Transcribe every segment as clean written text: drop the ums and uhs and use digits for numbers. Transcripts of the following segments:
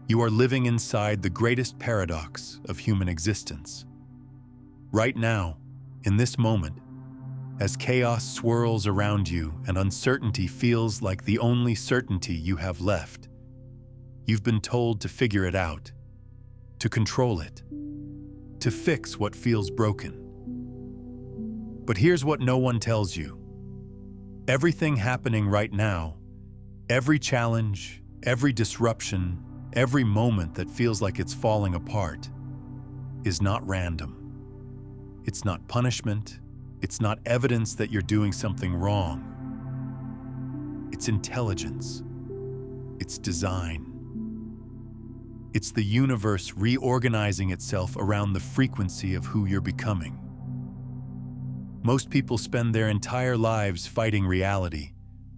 You are living inside the greatest paradox of human existence. Right now, in this moment, as chaos swirls around you and uncertainty feels like the only certainty you have left, you've been told to figure it out, to control it, to fix what feels broken. But here's what no one tells you. Everything happening right now, every challenge, every disruption, every moment that feels like it's falling apart, is not random. It's not punishment. It's not evidence that you're doing something wrong. It's intelligence. It's design. It's the universe reorganizing itself around the frequency of who you're becoming. Most people spend their entire lives fighting reality,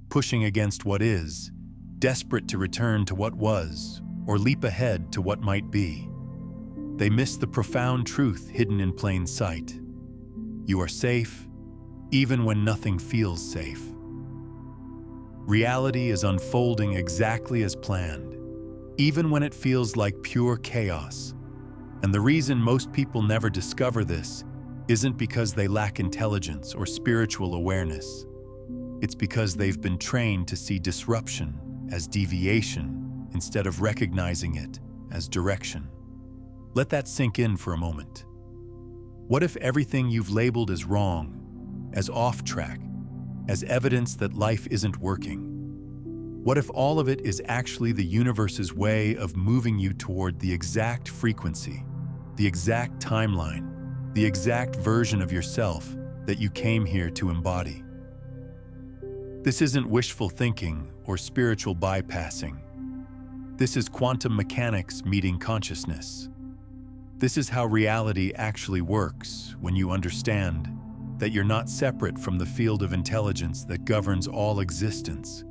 pushing against what is, desperate to return to what was, or leap ahead to what might be. They miss the profound truth hidden in plain sight. You are safe, even when nothing feels safe. Reality is unfolding exactly as planned, even when it feels like pure chaos. And the reason most people never discover this isn't because they lack intelligence or spiritual awareness. It's because they've been trained to see disruption as deviation instead of recognizing it as direction. Let that sink in for a moment. What if everything you've labeled as wrong, as off track, as evidence that life isn't working? What if all of it is actually the universe's way of moving you toward the exact frequency, the exact timeline, the exact version of yourself that you came here to embody? This isn't wishful thinking or spiritual bypassing. This is quantum mechanics meeting consciousness. This is how reality actually works when you understand that you're not separate from the field of intelligence that governs all existence.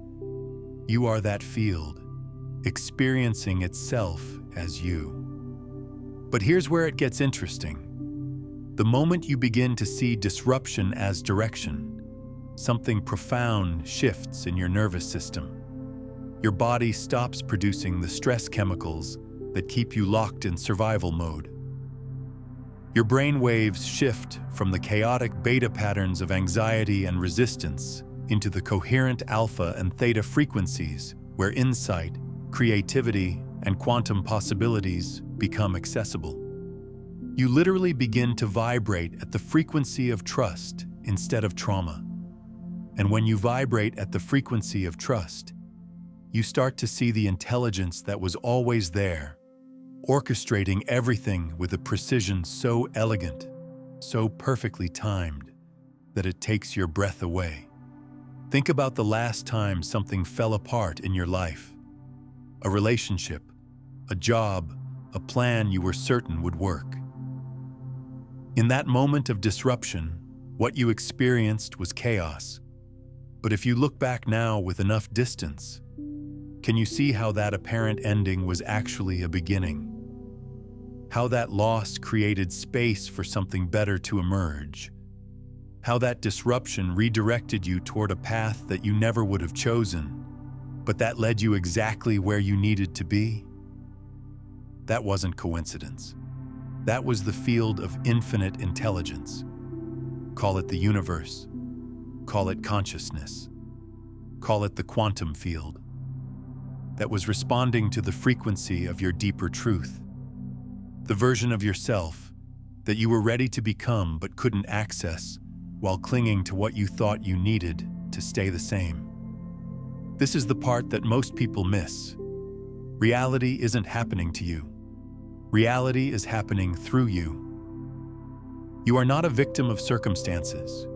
You are that field, experiencing itself as you. But here's where it gets interesting. The moment you begin to see disruption as direction, something profound shifts in your nervous system. Your body stops producing the stress chemicals that keep you locked in survival mode. Your brain waves shift from the chaotic beta patterns of anxiety and resistance into the coherent alpha and theta frequencies where insight, creativity, and quantum possibilities become accessible. You literally begin to vibrate at the frequency of trust instead of trauma. And when you vibrate at the frequency of trust, you start to see the intelligence that was always there, orchestrating everything with a precision so elegant, so perfectly timed, that it takes your breath away. Think about the last time something fell apart in your life. A relationship, a job, a plan you were certain would work. In that moment of disruption, what you experienced was chaos. But if you look back now with enough distance, can you see how that apparent ending was actually a beginning? How that loss created space for something better to emerge? How that disruption redirected you toward a path that you never would have chosen, but that led you exactly where you needed to be? That wasn't coincidence. That was the field of infinite intelligence. Call it the universe. Call it consciousness. Call it the quantum field. That was responding to the frequency of your deeper truth. The version of yourself that you were ready to become but couldn't access while clinging to what you thought you needed to stay the same. This is the part that most people miss. Reality isn't happening to you. Reality is happening through you. You are not a victim of circumstances.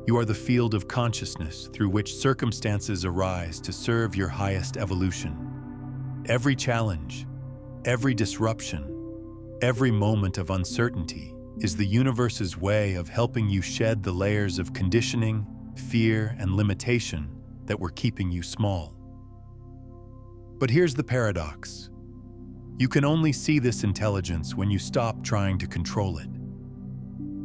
You are the field of consciousness through which circumstances arise to serve your highest evolution. Every challenge, every disruption, every moment of uncertainty is the universe's way of helping you shed the layers of conditioning, fear, and limitation that were keeping you small. But here's the paradox. You can only see this intelligence when you stop trying to control it.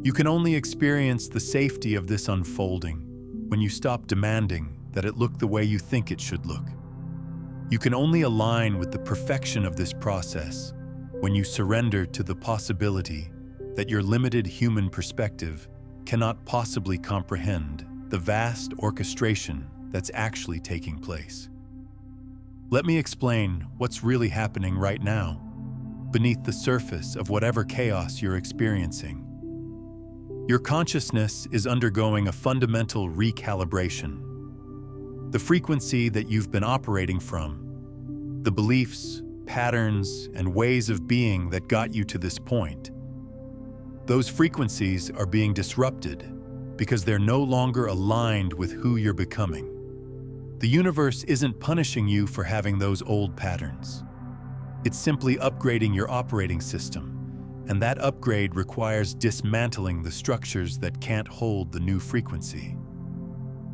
You can only experience the safety of this unfolding when you stop demanding that it look the way you think it should look. You can only align with the perfection of this process when you surrender to the possibility that your limited human perspective cannot possibly comprehend the vast orchestration that's actually taking place. Let me explain what's really happening right now, beneath the surface of whatever chaos you're experiencing. Your consciousness is undergoing a fundamental recalibration. The frequency that you've been operating from, the beliefs, patterns, and ways of being that got you to this point, those frequencies are being disrupted because they're no longer aligned with who you're becoming. The universe isn't punishing you for having those old patterns. It's simply upgrading your operating system, and that upgrade requires dismantling the structures that can't hold the new frequency.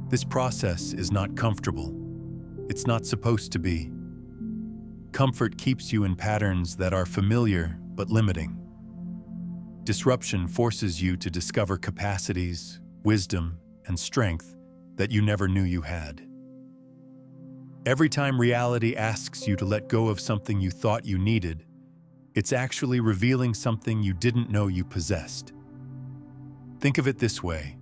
This process is not comfortable. It's not supposed to be. Comfort keeps you in patterns that are familiar but limiting. Disruption forces you to discover capacities, wisdom, and strength that you never knew you had. Every time reality asks you to let go of something you thought you needed, it's actually revealing something you didn't know you possessed. Think of it this way.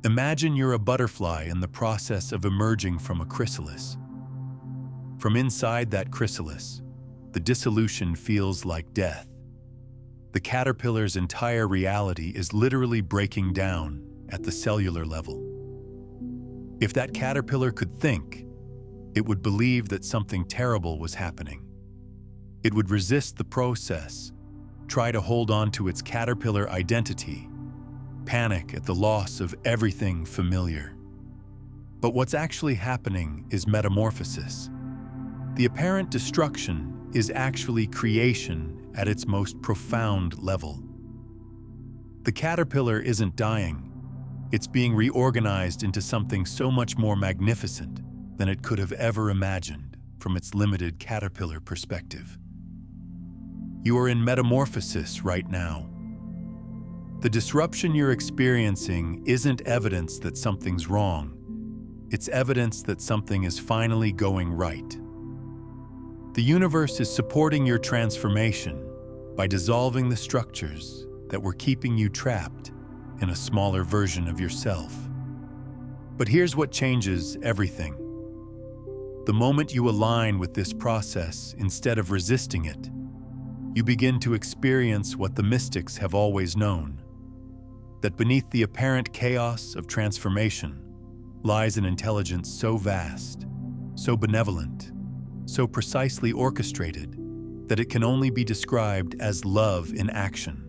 Imagine you're a butterfly in the process of emerging from a chrysalis. From inside that chrysalis, the dissolution feels like death. The caterpillar's entire reality is literally breaking down at the cellular level. If that caterpillar could think, it would believe that something terrible was happening. It would resist the process, try to hold on to its caterpillar identity, panic at the loss of everything familiar. But what's actually happening is metamorphosis. The apparent destruction is actually creation at its most profound level. The caterpillar isn't dying. It's being reorganized into something so much more magnificent than it could have ever imagined from its limited caterpillar perspective. You are in metamorphosis right now. The disruption you're experiencing isn't evidence that something's wrong. It's evidence that something is finally going right. The universe is supporting your transformation by dissolving the structures that were keeping you trapped in a smaller version of yourself. But here's what changes everything. The moment you align with this process instead of resisting it, you begin to experience what the mystics have always known, that beneath the apparent chaos of transformation lies an intelligence so vast, so benevolent, so precisely orchestrated that it can only be described as love in action.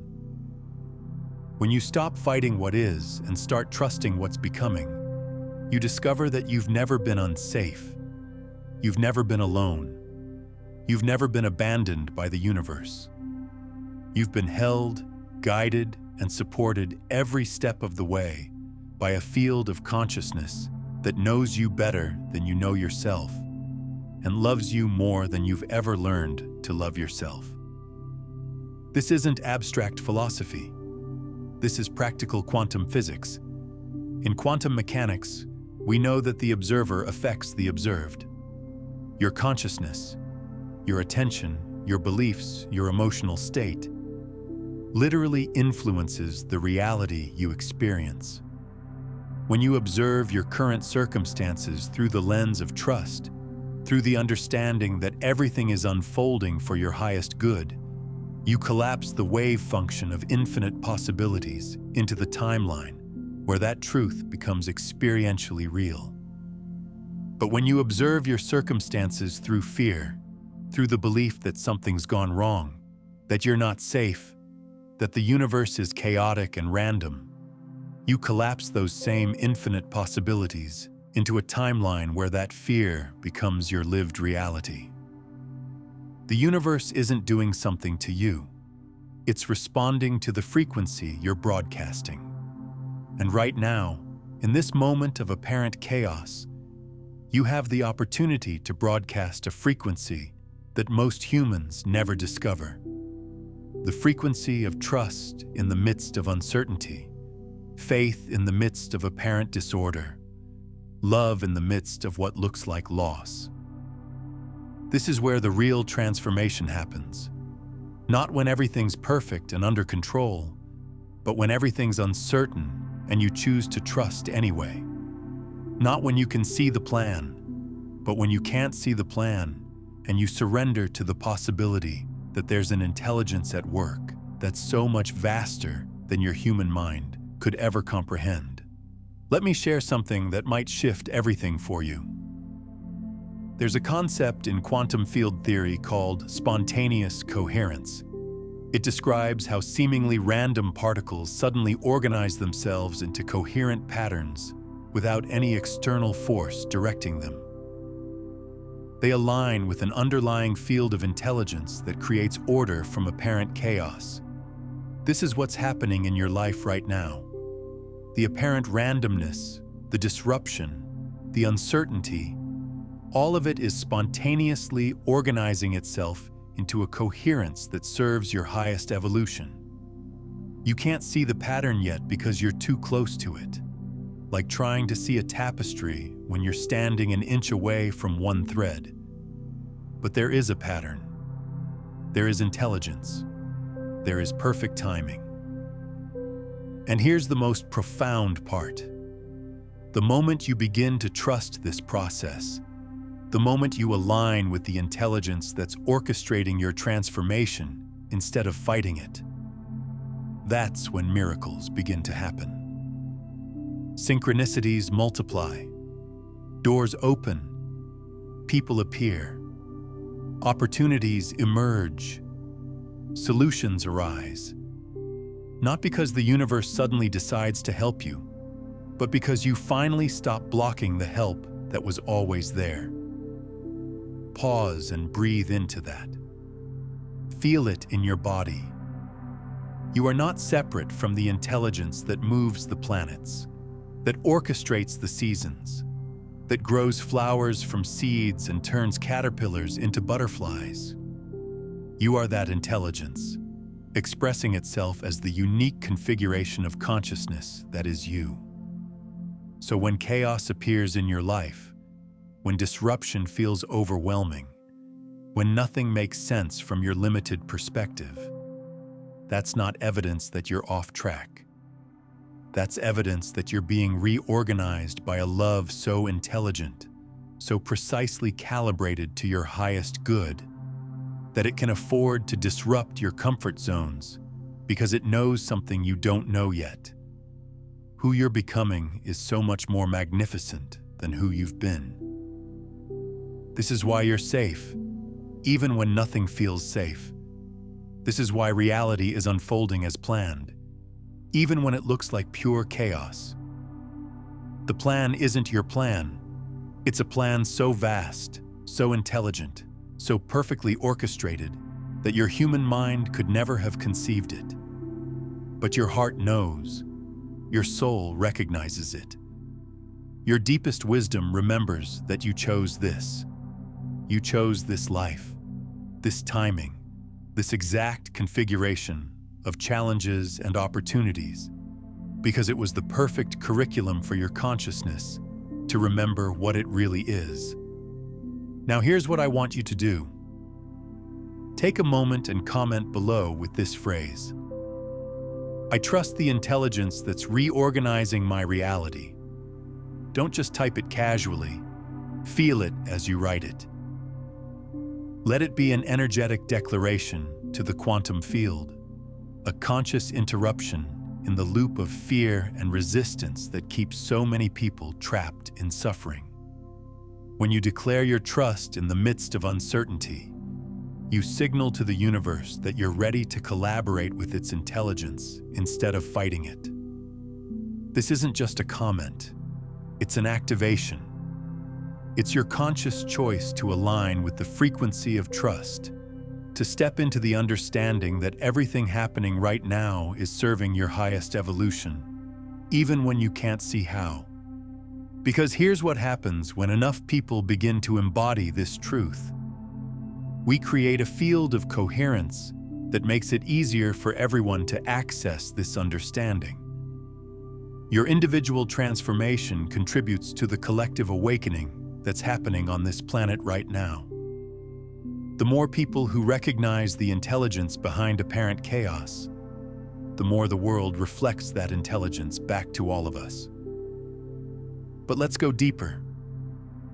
When you stop fighting what is and start trusting what's becoming, you discover that you've never been unsafe. You've never been alone. You've never been abandoned by the universe. You've been held, guided, and supported every step of the way by a field of consciousness that knows you better than you know yourself and loves you more than you've ever learned to love yourself. This isn't abstract philosophy. This is practical quantum physics. In quantum mechanics, we know that the observer affects the observed. Your consciousness, your attention, your beliefs, your emotional state literally influences the reality you experience. When you observe your current circumstances through the lens of trust, through the understanding that everything is unfolding for your highest good, you collapse the wave function of infinite possibilities into the timeline where that truth becomes experientially real. But when you observe your circumstances through fear, through the belief that something's gone wrong, that you're not safe, that the universe is chaotic and random, you collapse those same infinite possibilities into a timeline where that fear becomes your lived reality. The universe isn't doing something to you. It's responding to the frequency you're broadcasting. And right now, in this moment of apparent chaos, you have the opportunity to broadcast a frequency that most humans never discover. The frequency of trust in the midst of uncertainty, faith in the midst of apparent disorder, love in the midst of what looks like loss. This is where the real transformation happens. Not when everything's perfect and under control, but when everything's uncertain and you choose to trust anyway. Not when you can see the plan, but when you can't see the plan and you surrender to the possibility that there's an intelligence at work that's so much vaster than your human mind could ever comprehend. Let me share something that might shift everything for you. There's a concept in quantum field theory called spontaneous coherence. It describes how seemingly random particles suddenly organize themselves into coherent patterns without any external force directing them. They align with an underlying field of intelligence that creates order from apparent chaos. This is what's happening in your life right now. The apparent randomness, the disruption, the uncertainty, all of it is spontaneously organizing itself into a coherence that serves your highest evolution. You can't see the pattern yet because you're too close to it, like trying to see a tapestry when you're standing an inch away from one thread. But there is a pattern. There is intelligence. There is perfect timing. And here's the most profound part. The moment you begin to trust this process, the moment you align with the intelligence that's orchestrating your transformation instead of fighting it, that's when miracles begin to happen. Synchronicities multiply, doors open, people appear, opportunities emerge, solutions arise. Not because the universe suddenly decides to help you, but because you finally stop blocking the help that was always there. Pause and breathe into that. Feel it in your body. You are not separate from the intelligence that moves the planets, that orchestrates the seasons, that grows flowers from seeds and turns caterpillars into butterflies. You are that intelligence, expressing itself as the unique configuration of consciousness that is you. So when chaos appears in your life, when disruption feels overwhelming, when nothing makes sense from your limited perspective, that's not evidence that you're off track. That's evidence that you're being reorganized by a love so intelligent, so precisely calibrated to your highest good, that it can afford to disrupt your comfort zones because it knows something you don't know yet. Who you're becoming is so much more magnificent than who you've been. This is why you're safe, even when nothing feels safe. This is why reality is unfolding as planned, even when it looks like pure chaos. The plan isn't your plan. It's a plan so vast, so intelligent, so perfectly orchestrated that your human mind could never have conceived it. But your heart knows. Your soul recognizes it. Your deepest wisdom remembers that you chose this. You chose this life, this timing, this exact configuration of challenges and opportunities, because it was the perfect curriculum for your consciousness to remember what it really is. Now here's what I want you to do. Take a moment and comment below with this phrase. I trust the intelligence that's reorganizing my reality. Don't just type it casually. Feel it as you write it. Let it be an energetic declaration to the quantum field, a conscious interruption in the loop of fear and resistance that keeps so many people trapped in suffering. When you declare your trust in the midst of uncertainty, you signal to the universe that you're ready to collaborate with its intelligence instead of fighting it. This isn't just a comment, it's an activation. It's your conscious choice to align with the frequency of trust, to step into the understanding that everything happening right now is serving your highest evolution, even when you can't see how. Because here's what happens when enough people begin to embody this truth. We create a field of coherence that makes it easier for everyone to access this understanding. Your individual transformation contributes to the collective awakening that's happening on this planet right now. The more people who recognize the intelligence behind apparent chaos, the more the world reflects that intelligence back to all of us. But let's go deeper.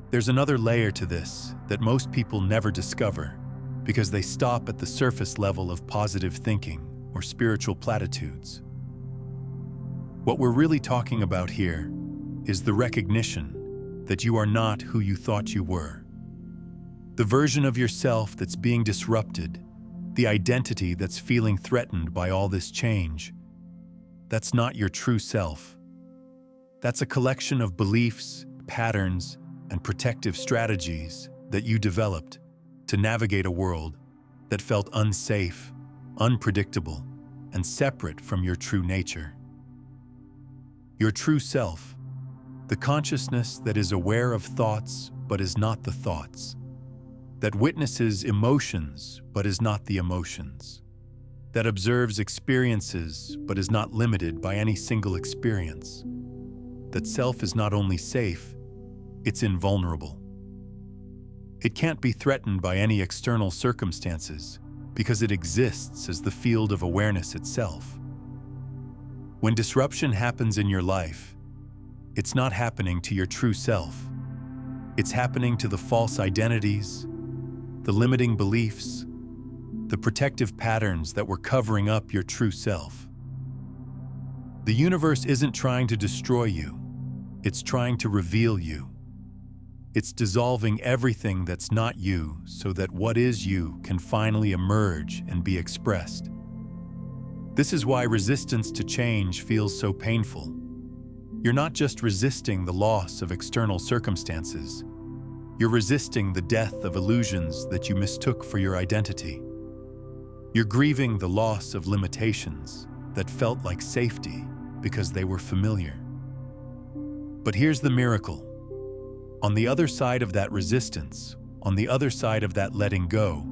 There's another layer to this that most people never discover because they stop at the surface level of positive thinking or spiritual platitudes. What we're really talking about here is the recognition that you are not who you thought you were. The version of yourself that's being disrupted, the identity that's feeling threatened by all this change, that's not your true self. That's a collection of beliefs, patterns, and protective strategies that you developed to navigate a world that felt unsafe, unpredictable, and separate from your true nature. Your true self, the consciousness that is aware of thoughts but is not the thoughts, that witnesses emotions but is not the emotions, that observes experiences but is not limited by any single experience, that self is not only safe, it's invulnerable. It can't be threatened by any external circumstances because it exists as the field of awareness itself. When disruption happens in your life, it's not happening to your true self. It's happening to the false identities, the limiting beliefs, the protective patterns that were covering up your true self. The universe isn't trying to destroy you, it's trying to reveal you. It's dissolving everything that's not you so that what is you can finally emerge and be expressed. This is why resistance to change feels so painful. You're not just resisting the loss of external circumstances. You're resisting the death of illusions that you mistook for your identity. You're grieving the loss of limitations that felt like safety because they were familiar. But here's the miracle. On the other side of that resistance, on the other side of that letting go,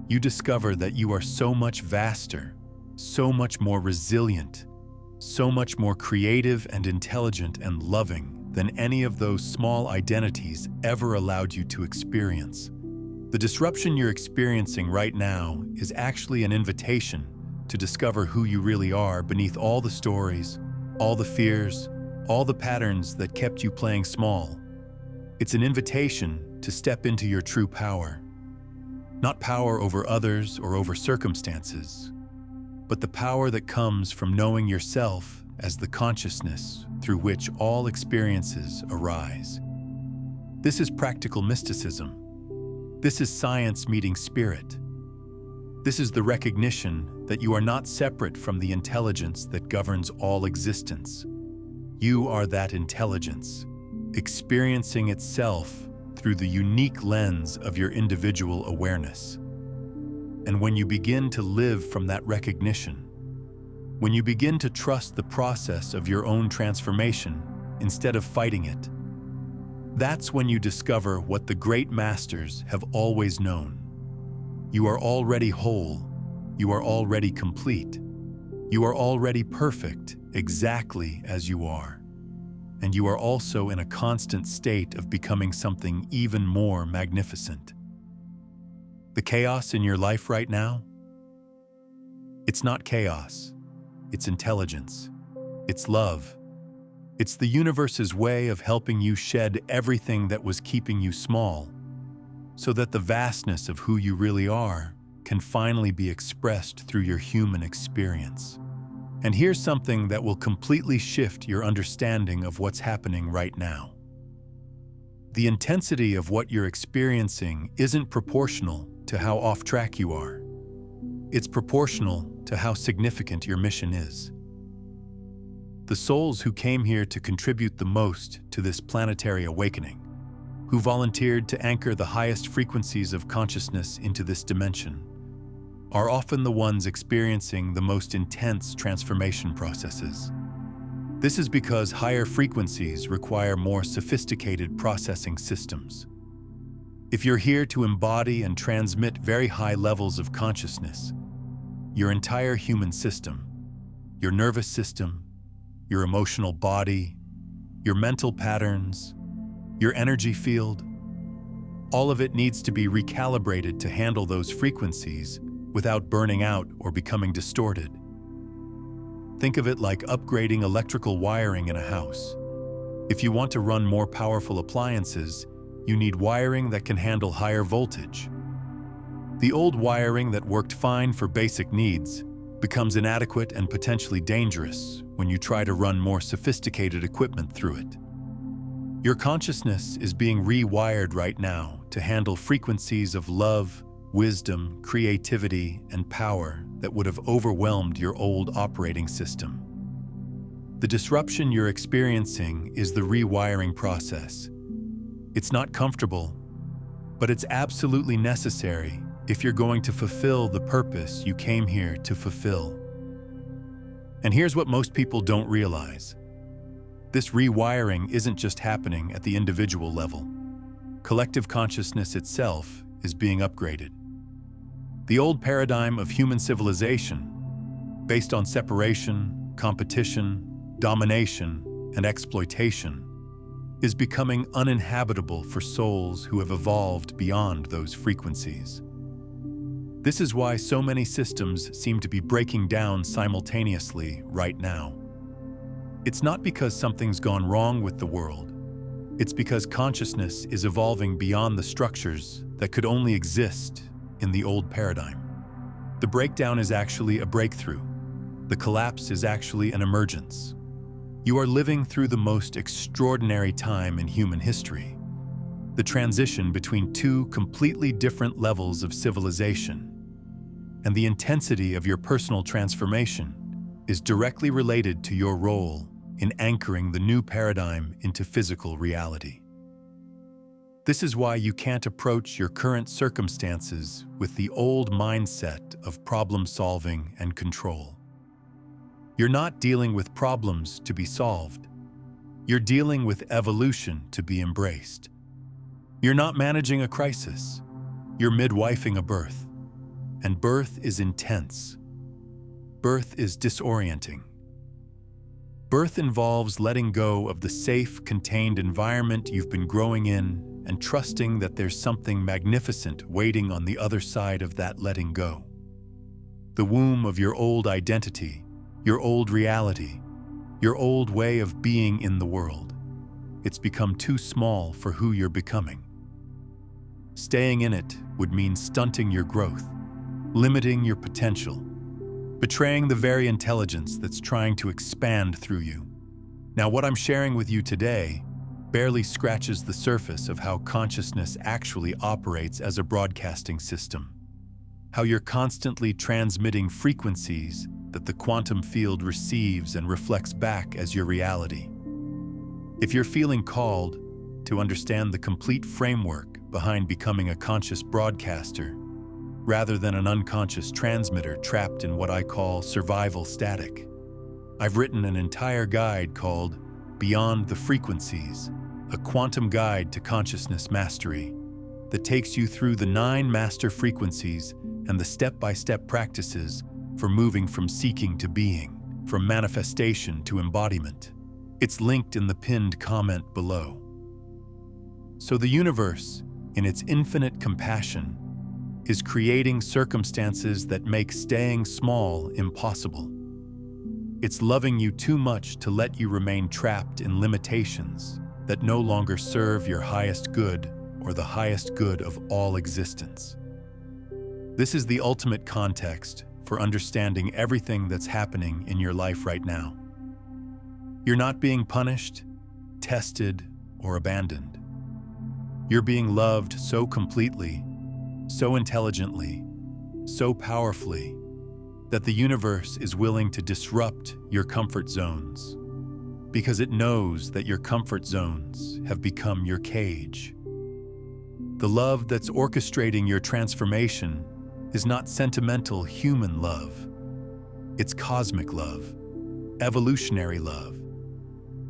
you discover that you are so much vaster, so much more resilient, so much more creative and intelligent and loving than any of those small identities ever allowed you to experience. The disruption you're experiencing right now is actually an invitation to discover who you really are beneath all the stories, all the fears, all the patterns that kept you playing small. It's an invitation to step into your true power. Not power over others or over circumstances, but the power that comes from knowing yourself as the consciousness through which all experiences arise. This is practical mysticism. This is science meeting spirit. This is the recognition that you are not separate from the intelligence that governs all existence. You are that intelligence, experiencing itself through the unique lens of your individual awareness. And when you begin to live from that recognition, when you begin to trust the process of your own transformation instead of fighting it, that's when you discover what the great masters have always known. You are already whole. You are already complete. You are already perfect, exactly as you are. And you are also in a constant state of becoming something even more magnificent. The chaos in your life right now? It's not chaos. It's intelligence. It's love. It's the universe's way of helping you shed everything that was keeping you small, so that the vastness of who you really are can finally be expressed through your human experience. And here's something that will completely shift your understanding of what's happening right now. The intensity of what you're experiencing isn't proportional to how off track you are. It's proportional to how significant your mission is. The souls who came here to contribute the most to this planetary awakening, who volunteered to anchor the highest frequencies of consciousness into this dimension, are often the ones experiencing the most intense transformation processes. This is because higher frequencies require more sophisticated processing systems. If you're here to embody and transmit very high levels of consciousness, your entire human system, your nervous system, your emotional body, your mental patterns, your energy field, All of it needs to be recalibrated to handle those frequencies without burning out or becoming distorted. Think of it like upgrading electrical wiring in a house. If you want to run more powerful appliances, you need wiring that can handle higher voltage. The old wiring that worked fine for basic needs becomes inadequate and potentially dangerous when you try to run more sophisticated equipment through it. Your consciousness is being rewired right now to handle frequencies of love, wisdom, creativity, and power that would have overwhelmed your old operating system. The disruption you're experiencing is the rewiring process. It's not comfortable, but it's absolutely necessary if you're going to fulfill the purpose you came here to fulfill. And here's what most people don't realize. This rewiring isn't just happening at the individual level. Collective consciousness itself is being upgraded. The old paradigm of human civilization, based on separation, competition, domination, and exploitation, is becoming uninhabitable for souls who have evolved beyond those frequencies. This is why so many systems seem to be breaking down simultaneously right now. It's not because something's gone wrong with the world. It's because consciousness is evolving beyond the structures that could only exist in the old paradigm. The breakdown is actually a breakthrough. The collapse is actually an emergence. You are living through the most extraordinary time in human history. The transition between two completely different levels of civilization. And the intensity of your personal transformation is directly related to your role in anchoring the new paradigm into physical reality. This is why you can't approach your current circumstances with the old mindset of problem solving and control. You're not dealing with problems to be solved. You're dealing with evolution to be embraced. You're not managing a crisis. You're midwifing a birth. And birth is intense. Birth is disorienting. Birth involves letting go of the safe, contained environment you've been growing in and trusting that there's something magnificent waiting on the other side of that letting go. The womb of your old identity, your old reality, your old way of being in the world. It's become too small for who you're becoming. Staying in it would mean stunting your growth, limiting your potential, betraying the very intelligence that's trying to expand through you. Now, what I'm sharing with you today barely scratches the surface of how consciousness actually operates as a broadcasting system, how you're constantly transmitting frequencies that the quantum field receives and reflects back as your reality. If you're feeling called to understand the complete framework behind becoming a conscious broadcaster, rather than an unconscious transmitter trapped in what I call survival static, I've written an entire guide called Beyond the Frequencies, a quantum guide to consciousness mastery that takes you through the 9 master frequencies and the step-by-step practices for moving from seeking to being, from manifestation to embodiment. It's linked in the pinned comment below. So the universe, in its infinite compassion, is creating circumstances that make staying small impossible. It's loving you too much to let you remain trapped in limitations that no longer serve your highest good or the highest good of all existence. This is the ultimate context for understanding everything that's happening in your life right now. You're not being punished, tested, or abandoned. You're being loved so completely, so intelligently, so powerfully, that the universe is willing to disrupt your comfort zones, because it knows that your comfort zones have become your cage. The love that's orchestrating your transformation is not sentimental human love. It's cosmic love, evolutionary love,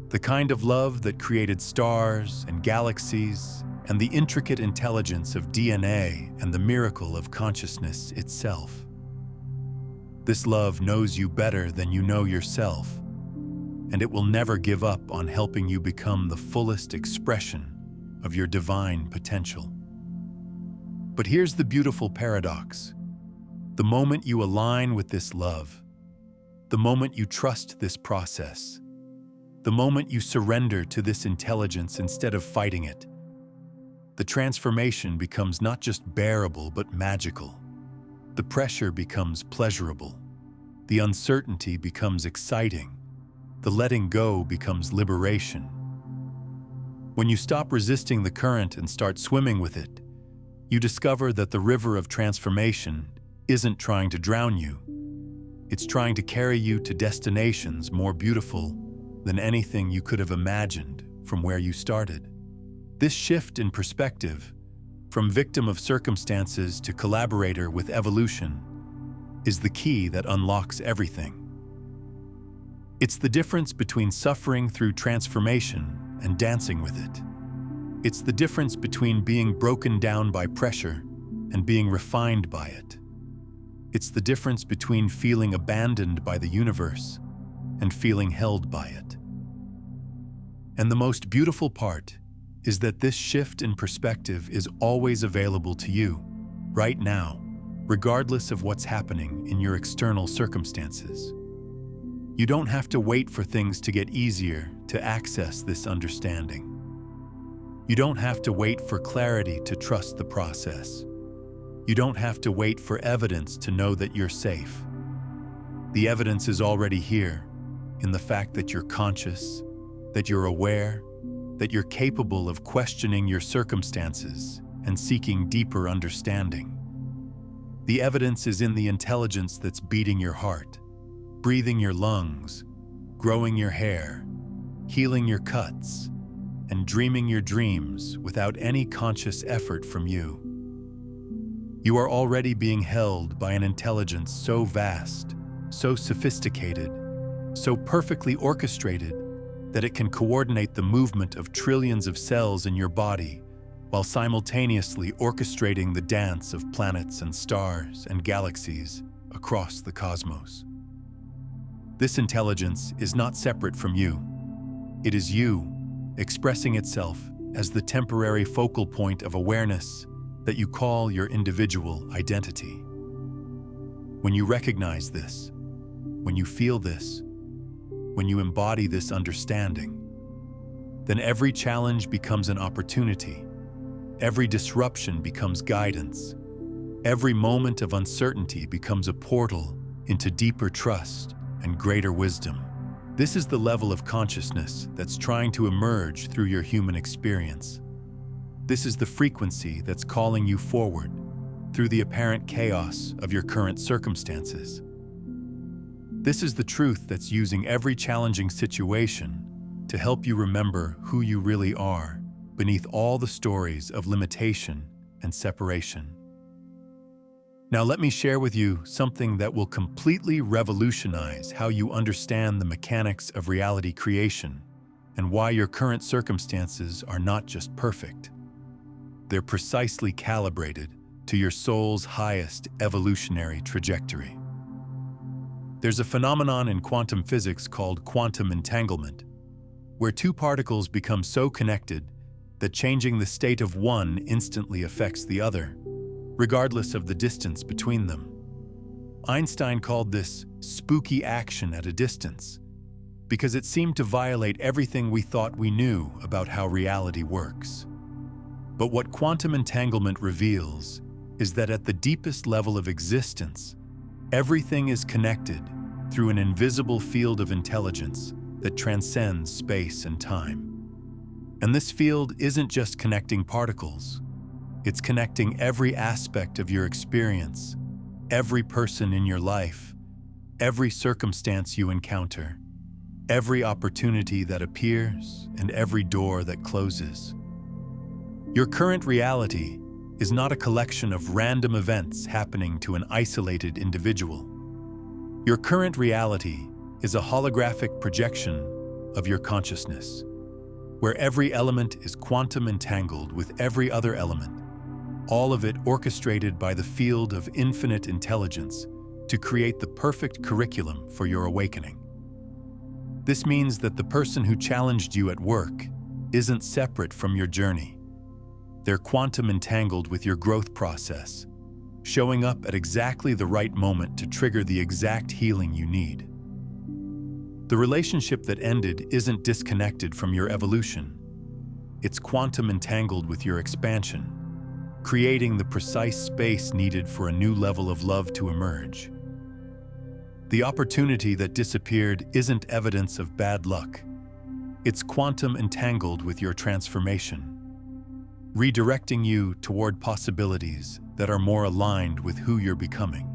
the kind of love that created stars and galaxies and the intricate intelligence of DNA and the miracle of consciousness itself. This love knows you better than you know yourself, and it will never give up on helping you become the fullest expression of your divine potential. But here's the beautiful paradox. The moment you align with this love, the moment you trust this process, the moment you surrender to this intelligence instead of fighting it, the transformation becomes not just bearable but magical. The pressure becomes pleasurable. The uncertainty becomes exciting. The letting go becomes liberation. When you stop resisting the current and start swimming with it, you discover that the river of transformation isn't trying to drown you. It's trying to carry you to destinations more beautiful than anything you could have imagined from where you started. This shift in perspective, from victim of circumstances to collaborator with evolution, is the key that unlocks everything. It's the difference between suffering through transformation and dancing with it. It's the difference between being broken down by pressure and being refined by it. It's the difference between feeling abandoned by the universe and feeling held by it. And the most beautiful part is that this shift in perspective is always available to you, right now, regardless of what's happening in your external circumstances. You don't have to wait for things to get easier to access this understanding. You don't have to wait for clarity to trust the process. You don't have to wait for evidence to know that you're safe. The evidence is already here, in the fact that you're conscious, that you're aware, that you're capable of questioning your circumstances and seeking deeper understanding. The evidence is in the intelligence that's beating your heart, breathing your lungs, growing your hair, healing your cuts, and dreaming your dreams without any conscious effort from you. You are already being held by an intelligence so vast, so sophisticated, so perfectly orchestrated that it can coordinate the movement of trillions of cells in your body while simultaneously orchestrating the dance of planets and stars and galaxies across the cosmos. This intelligence is not separate from you. It is you, expressing itself as the temporary focal point of awareness that you call your individual identity. When you recognize this, when you feel this, when you embody this understanding, then every challenge becomes an opportunity. Every disruption becomes guidance. Every moment of uncertainty becomes a portal into deeper trust and greater wisdom. This is the level of consciousness that's trying to emerge through your human experience. This is the frequency that's calling you forward through the apparent chaos of your current circumstances. This is the truth that's using every challenging situation to help you remember who you really are beneath all the stories of limitation and separation. Now let me share with you something that will completely revolutionize how you understand the mechanics of reality creation and why your current circumstances are not just perfect. They're precisely calibrated to your soul's highest evolutionary trajectory. There's a phenomenon in quantum physics called quantum entanglement, where two particles become so connected that changing the state of one instantly affects the other, regardless of the distance between them. Einstein called this spooky action at a distance, because it seemed to violate everything we thought we knew about how reality works. But what quantum entanglement reveals is that at the deepest level of existence, everything is connected through an invisible field of intelligence that transcends space and time. And this field isn't just connecting particles. It's connecting every aspect of your experience, every person in your life, every circumstance you encounter, every opportunity that appears, and every door that closes. Your current reality is not a collection of random events happening to an isolated individual. Your current reality is a holographic projection of your consciousness, where every element is quantum entangled with every other element, all of it orchestrated by the field of infinite intelligence to create the perfect curriculum for your awakening. This means that the person who challenged you at work isn't separate from your journey. They're quantum entangled with your growth process, showing up at exactly the right moment to trigger the exact healing you need. The relationship that ended isn't disconnected from your evolution. It's quantum entangled with your expansion, creating the precise space needed for a new level of love to emerge. The opportunity that disappeared isn't evidence of bad luck. It's quantum entangled with your transformation, redirecting you toward possibilities that are more aligned with who you're becoming.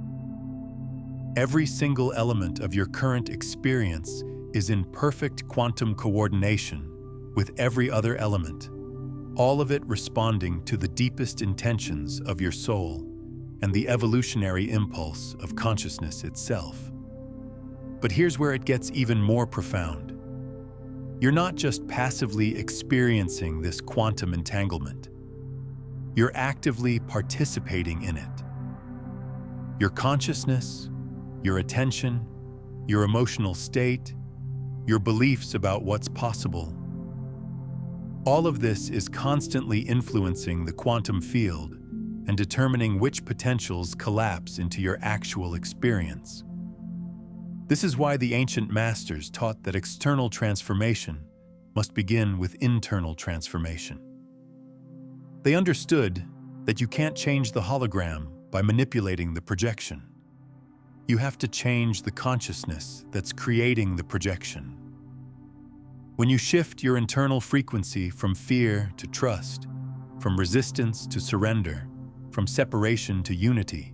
Every single element of your current experience is in perfect quantum coordination with every other element, all of it responding to the deepest intentions of your soul and the evolutionary impulse of consciousness itself. But here's where it gets even more profound. You're not just passively experiencing this quantum entanglement. You're actively participating in it. Your consciousness, your attention, your emotional state, your beliefs about what's possible. All of this is constantly influencing the quantum field and determining which potentials collapse into your actual experience. This is why the ancient masters taught that external transformation must begin with internal transformation. They understood that you can't change the hologram by manipulating the projection. You have to change the consciousness that's creating the projection. When you shift your internal frequency from fear to trust, from resistance to surrender, from separation to unity,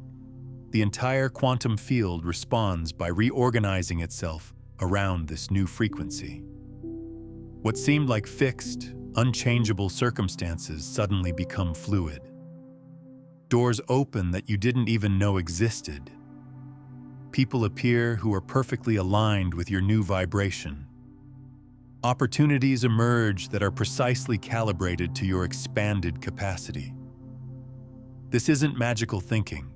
the entire quantum field responds by reorganizing itself around this new frequency. What seemed like fixed, unchangeable circumstances suddenly become fluid. Doors open that you didn't even know existed. People appear who are perfectly aligned with your new vibration. Opportunities emerge that are precisely calibrated to your expanded capacity. This isn't magical thinking.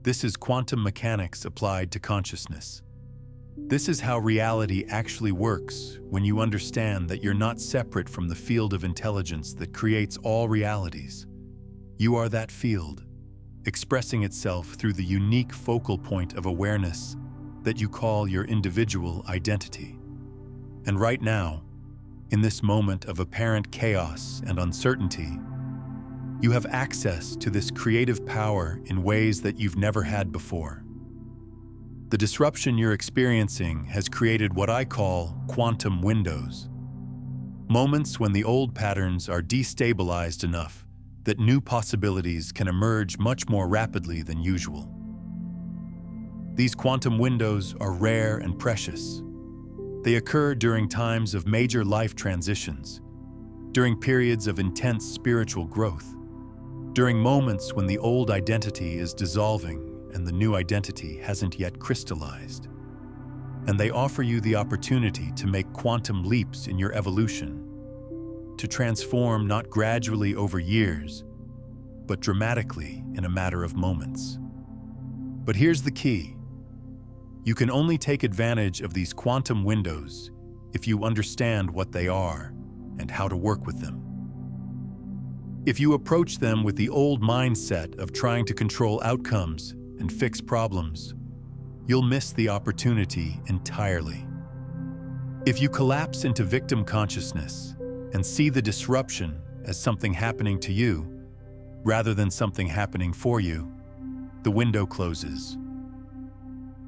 This is quantum mechanics applied to consciousness. This is how reality actually works when you understand that you're not separate from the field of intelligence that creates all realities. You are that field, expressing itself through the unique focal point of awareness that you call your individual identity. And right now, in this moment of apparent chaos and uncertainty, you have access to this creative power in ways that you've never had before. The disruption you're experiencing has created what I call quantum windows. Moments when the old patterns are destabilized enough that new possibilities can emerge much more rapidly than usual. These quantum windows are rare and precious. They occur during times of major life transitions, during periods of intense spiritual growth, during moments when the old identity is dissolving and the new identity hasn't yet crystallized. And they offer you the opportunity to make quantum leaps in your evolution, to transform not gradually over years, but dramatically in a matter of moments. But here's the key. You can only take advantage of these quantum windows if you understand what they are and how to work with them. If you approach them with the old mindset of trying to control outcomes and fix problems, you'll miss the opportunity entirely. If you collapse into victim consciousness and see the disruption as something happening to you, rather than something happening for you, the window closes.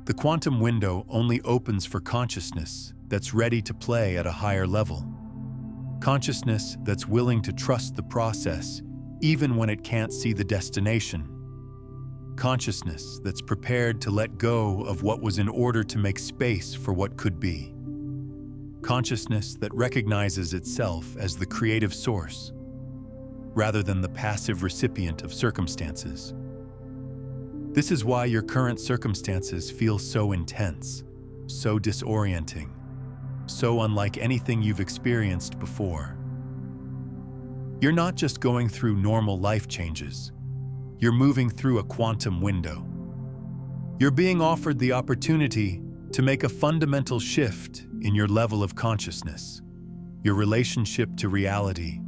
The quantum window only opens for consciousness that's ready to play at a higher level. Consciousness that's willing to trust the process even when it can't see the destination. Consciousness that's prepared to let go of what was in order to make space for what could be. Consciousness that recognizes itself as the creative source, rather than the passive recipient of circumstances. This is why your current circumstances feel so intense, so disorienting, so unlike anything you've experienced before. You're not just going through normal life changes. You're moving through a quantum window. You're being offered the opportunity to make a fundamental shift in your level of consciousness, your relationship to reality,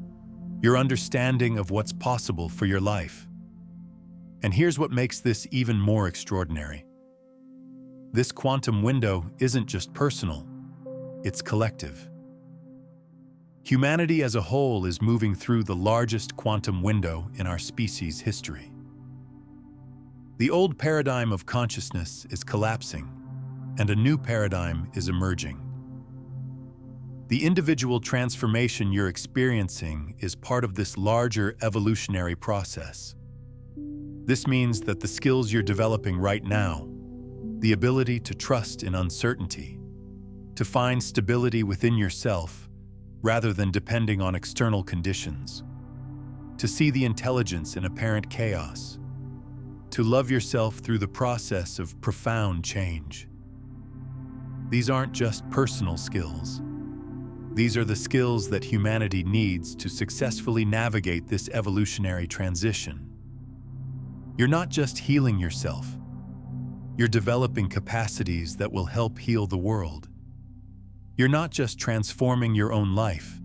your understanding of what's possible for your life. And here's what makes this even more extraordinary. This quantum window isn't just personal, it's collective. Humanity as a whole is moving through the largest quantum window in our species' history. The old paradigm of consciousness is collapsing, and a new paradigm is emerging. The individual transformation you're experiencing is part of this larger evolutionary process. This means that the skills you're developing right now, the ability to trust in uncertainty, to find stability within yourself rather than depending on external conditions, to see the intelligence in apparent chaos, to love yourself through the process of profound change. These aren't just personal skills. These are the skills that humanity needs to successfully navigate this evolutionary transition. You're not just healing yourself. You're developing capacities that will help heal the world. You're not just transforming your own life.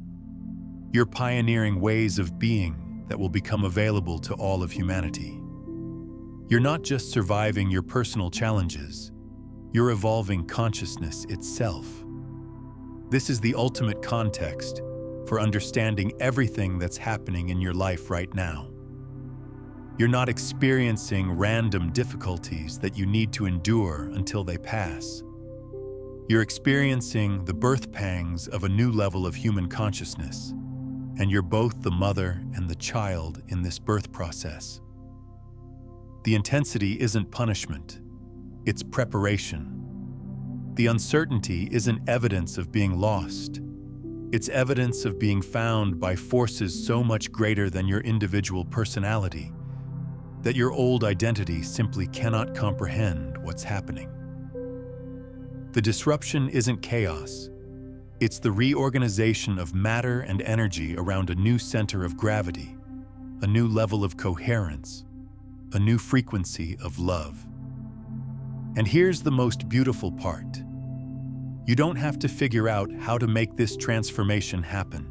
You're pioneering ways of being that will become available to all of humanity. You're not just surviving your personal challenges. You're evolving consciousness itself. This is the ultimate context for understanding everything that's happening in your life right now. You're not experiencing random difficulties that you need to endure until they pass. You're experiencing the birth pangs of a new level of human consciousness, and you're both the mother and the child in this birth process. The intensity isn't punishment, it's preparation. The uncertainty isn't evidence of being lost. It's evidence of being found by forces so much greater than your individual personality that your old identity simply cannot comprehend what's happening. The disruption isn't chaos. It's the reorganization of matter and energy around a new center of gravity, a new level of coherence, a new frequency of love. And here's the most beautiful part. You don't have to figure out how to make this transformation happen.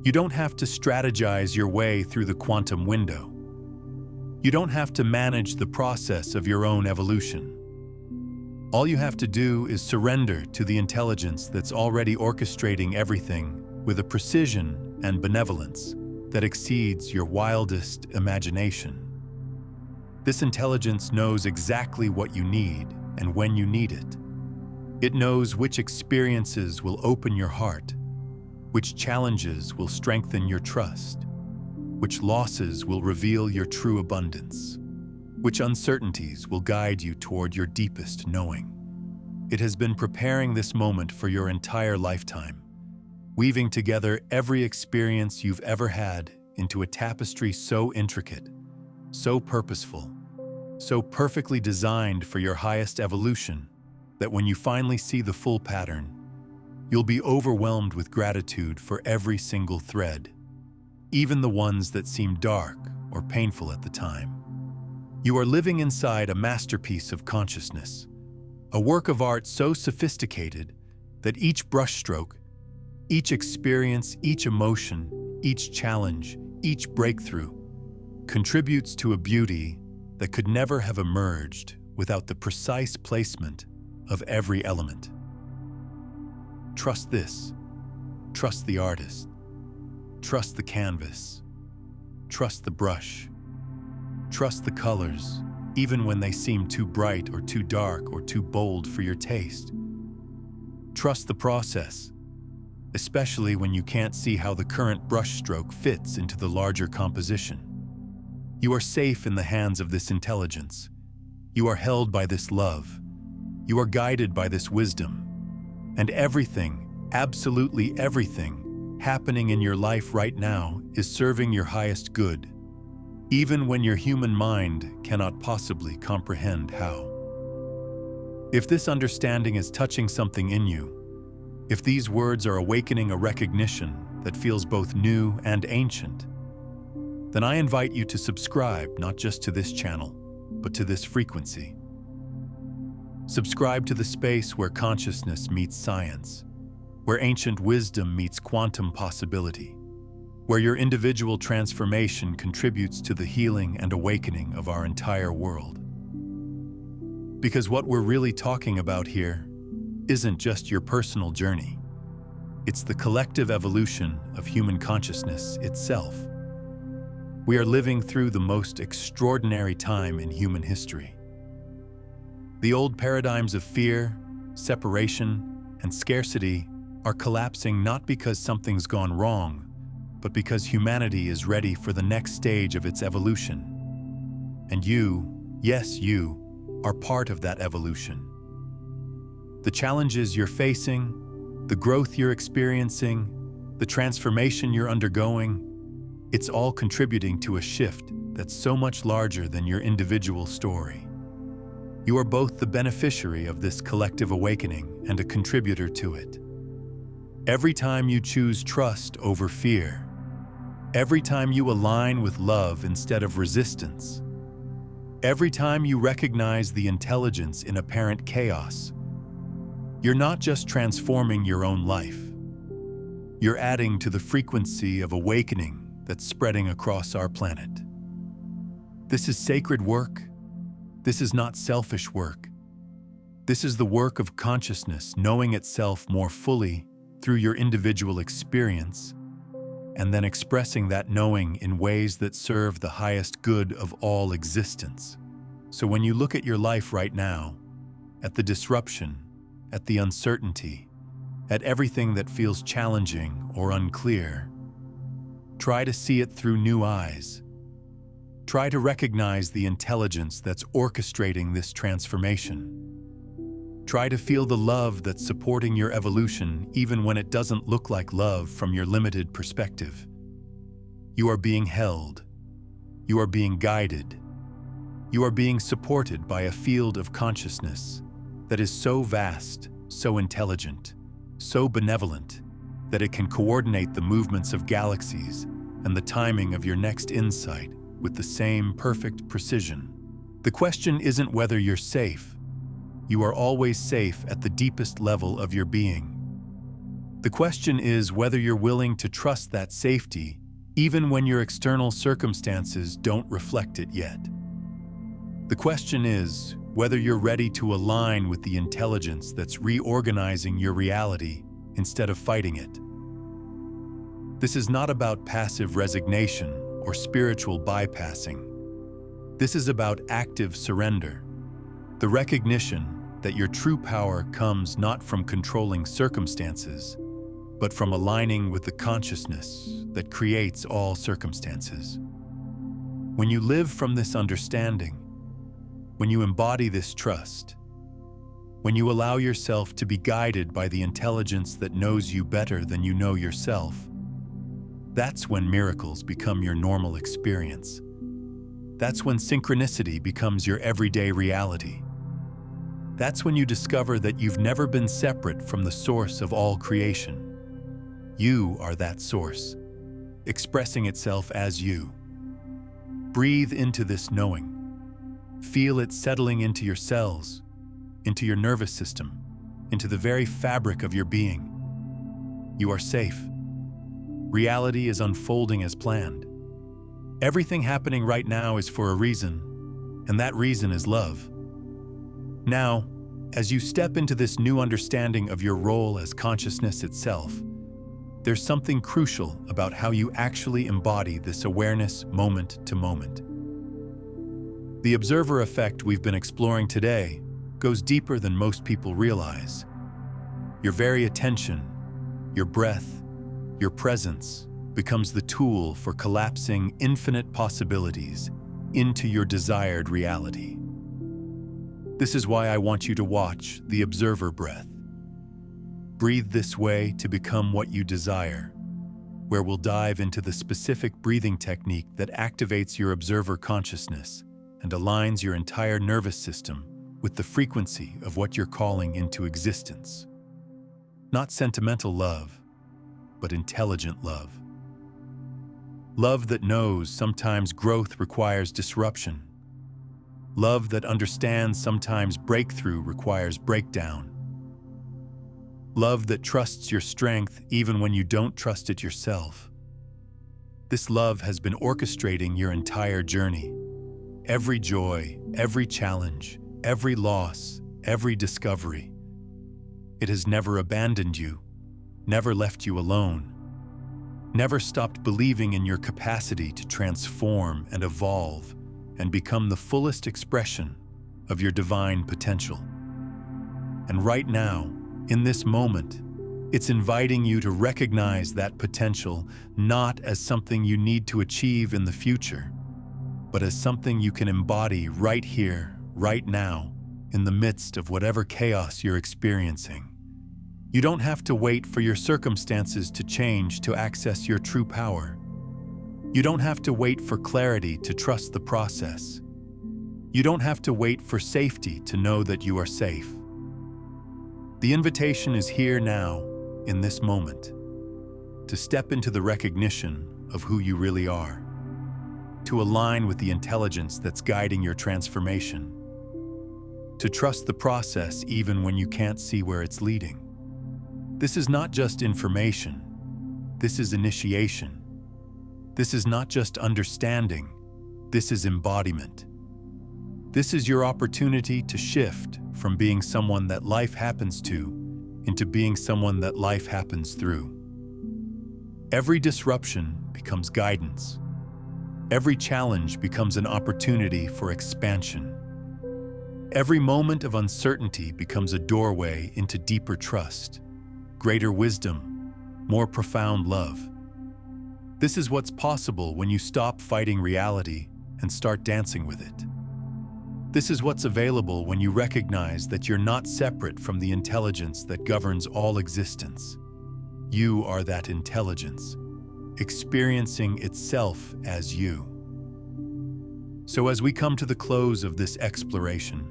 You don't have to strategize your way through the quantum window. You don't have to manage the process of your own evolution. All you have to do is surrender to the intelligence that's already orchestrating everything with a precision and benevolence that exceeds your wildest imagination. This intelligence knows exactly what you need and when you need it. It knows which experiences will open your heart, which challenges will strengthen your trust, which losses will reveal your true abundance, which uncertainties will guide you toward your deepest knowing. It has been preparing this moment for your entire lifetime, weaving together every experience you've ever had into a tapestry so intricate, so purposeful, so perfectly designed for your highest evolution that when you finally see the full pattern, you'll be overwhelmed with gratitude for every single thread, even the ones that seem dark or painful at the time. You are living inside a masterpiece of consciousness, a work of art so sophisticated that each brushstroke, each experience, each emotion, each challenge, each breakthrough contributes to a beauty that could never have emerged without the precise placement of every element. Trust this. Trust the artist. Trust the canvas. Trust the brush. Trust the colors, even when they seem too bright or too dark or too bold for your taste. Trust the process, especially when you can't see how the current brushstroke fits into the larger composition. You are safe in the hands of this intelligence. You are held by this love. You are guided by this wisdom. And everything, absolutely everything, happening in your life right now is serving your highest good, even when your human mind cannot possibly comprehend how. If this understanding is touching something in you, if these words are awakening a recognition that feels both new and ancient, then I invite you to subscribe not just to this channel, but to this frequency. Subscribe to the space where consciousness meets science, where ancient wisdom meets quantum possibility, where your individual transformation contributes to the healing and awakening of our entire world. Because what we're really talking about here isn't just your personal journey. It's the collective evolution of human consciousness itself. We are living through the most extraordinary time in human history. The old paradigms of fear, separation, and scarcity are collapsing not because something's gone wrong, but because humanity is ready for the next stage of its evolution. And you, yes, you, are part of that evolution. The challenges you're facing, the growth you're experiencing, the transformation you're undergoing, it's all contributing to a shift that's so much larger than your individual story. You are both the beneficiary of this collective awakening and a contributor to it. Every time you choose trust over fear, every time you align with love instead of resistance, every time you recognize the intelligence in apparent chaos, you're not just transforming your own life. You're adding to the frequency of awakening that's spreading across our planet. This is sacred work. This is not selfish work. This is the work of consciousness knowing itself more fully through your individual experience, and then expressing that knowing in ways that serve the highest good of all existence. So when you look at your life right now, at the disruption, at the uncertainty, at everything that feels challenging or unclear, try to see it through new eyes. Try to recognize the intelligence that's orchestrating this transformation. Try to feel the love that's supporting your evolution even when it doesn't look like love from your limited perspective. You are being held. You are being guided. You are being supported by a field of consciousness that is so vast, so intelligent, so benevolent, that it can coordinate the movements of galaxies and the timing of your next insight with the same perfect precision. The question isn't whether you're safe. You are always safe at the deepest level of your being. The question is whether you're willing to trust that safety even when your external circumstances don't reflect it yet. The question is whether you're ready to align with the intelligence that's reorganizing your reality instead of fighting it. This is not about passive resignation or spiritual bypassing. This is about active surrender, the recognition that your true power comes not from controlling circumstances, but from aligning with the consciousness that creates all circumstances. When you live from this understanding, when you embody this trust, when you allow yourself to be guided by the intelligence that knows you better than you know yourself, that's when miracles become your normal experience. That's when synchronicity becomes your everyday reality. That's when you discover that you've never been separate from the source of all creation. You are that source, expressing itself as you. Breathe into this knowing. Feel it settling into your cells, into your nervous system, into the very fabric of your being. You are safe. Reality is unfolding as planned. Everything happening right now is for a reason, and that reason is love. Now, as you step into this new understanding of your role as consciousness itself, there's something crucial about how you actually embody this awareness moment to moment. The observer effect we've been exploring today goes deeper than most people realize. Your very attention, your breath, your presence becomes the tool for collapsing infinite possibilities into your desired reality. This is why I want you to watch the observer breath. Breathe this way to become what you desire, where we'll dive into the specific breathing technique that activates your observer consciousness and aligns your entire nervous system with the frequency of what you're calling into existence. Not sentimental love, but intelligent love. Love that knows sometimes growth requires disruption. Love that understands sometimes breakthrough requires breakdown. Love that trusts your strength even when you don't trust it yourself. This love has been orchestrating your entire journey. Every joy, every challenge, every loss, every discovery. It has never abandoned you, never left you alone, never stopped believing in your capacity to transform and evolve and become the fullest expression of your divine potential. And right now, in this moment, it's inviting you to recognize that potential not as something you need to achieve in the future, but as something you can embody right here, right now, in the midst of whatever chaos you're experiencing. You don't have to wait for your circumstances to change to access your true power. You don't have to wait for clarity to trust the process. You don't have to wait for safety to know that you are safe. The invitation is here now, in this moment, to step into the recognition of who you really are, to align with the intelligence that's guiding your transformation, to trust the process even when you can't see where it's leading. This is not just information, this is initiation. This is not just understanding, this is embodiment. This is your opportunity to shift from being someone that life happens to into being someone that life happens through. Every disruption becomes guidance. Every challenge becomes an opportunity for expansion. Every moment of uncertainty becomes a doorway into deeper trust, greater wisdom, more profound love. This is what's possible when you stop fighting reality and start dancing with it. This is what's available when you recognize that you're not separate from the intelligence that governs all existence. You are that intelligence, experiencing itself as you. So as we come to the close of this exploration,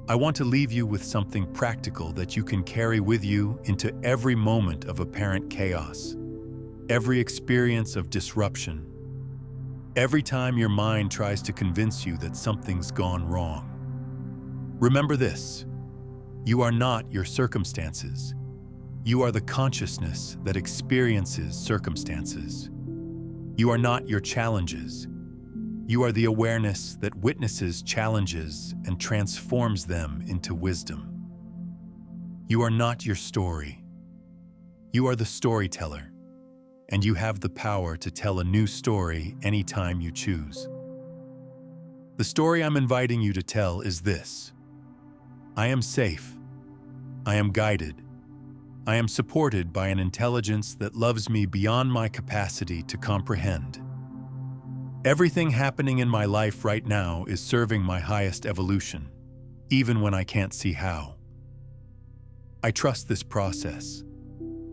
I want to leave you with something practical that you can carry with you into every moment of apparent chaos, every experience of disruption, every time your mind tries to convince you that something's gone wrong. Remember this: you are not your circumstances. You are the consciousness that experiences circumstances. You are not your challenges. You are the awareness that witnesses challenges and transforms them into wisdom. You are not your story. You are the storyteller, and you have the power to tell a new story anytime you choose. The story I'm inviting you to tell is this: I am safe. I am guided. I am supported by an intelligence that loves me beyond my capacity to comprehend. Everything happening in my life right now is serving my highest evolution, even when I can't see how. I trust this process.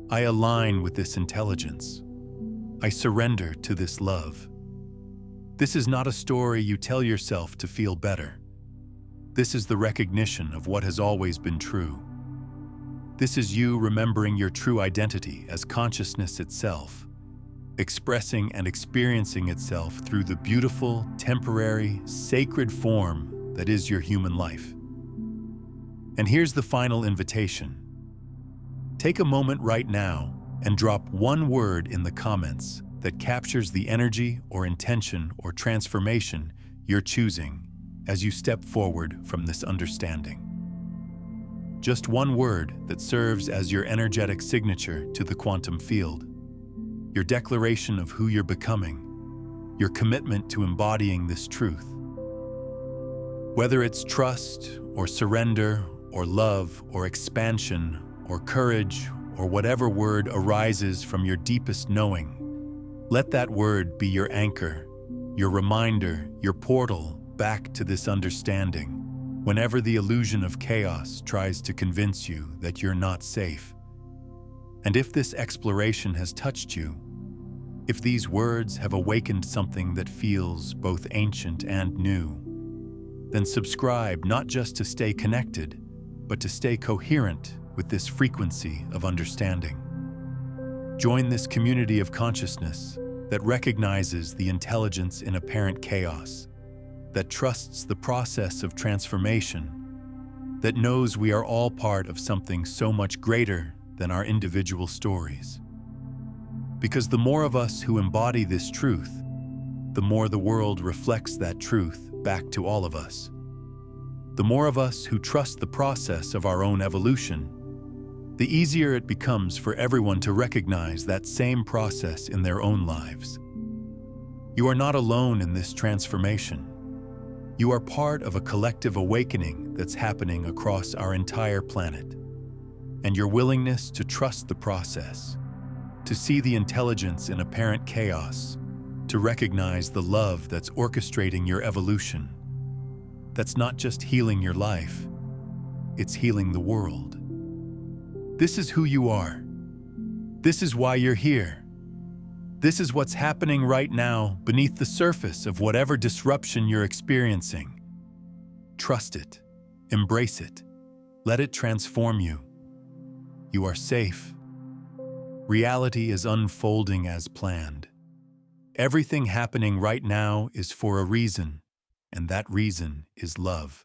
I align with this intelligence. I surrender to this love. This is not a story you tell yourself to feel better. This is the recognition of what has always been true. This is you remembering your true identity as consciousness itself, expressing and experiencing itself through the beautiful, temporary, sacred form that is your human life. And here's the final invitation. Take a moment right now and drop one word in the comments that captures the energy or intention or transformation you're choosing as you step forward from this understanding. Just one word that serves as your energetic signature to the quantum field, your declaration of who you're becoming, your commitment to embodying this truth. Whether it's trust or surrender or love or expansion or courage or whatever word arises from your deepest knowing, let that word be your anchor, your reminder, your portal back to this understanding whenever the illusion of chaos tries to convince you that you're not safe. And if this exploration has touched you, if these words have awakened something that feels both ancient and new, then subscribe not just to stay connected, but to stay coherent with this frequency of understanding. Join this community of consciousness that recognizes the intelligence in apparent chaos, that trusts the process of transformation, that knows we are all part of something so much greater than our individual stories. Because the more of us who embody this truth, the more the world reflects that truth back to all of us. The more of us who trust the process of our own evolution, the easier it becomes for everyone to recognize that same process in their own lives. You are not alone in this transformation. You are part of a collective awakening that's happening across our entire planet. And your willingness to trust the process, to see the intelligence in apparent chaos, to recognize the love that's orchestrating your evolution, that's not just healing your life, it's healing the world. This is who you are. This is why you're here. This is what's happening right now beneath the surface of whatever disruption you're experiencing. Trust it. Embrace it. Let it transform you. You are safe. Reality is unfolding as planned. Everything happening right now is for a reason, and that reason is love.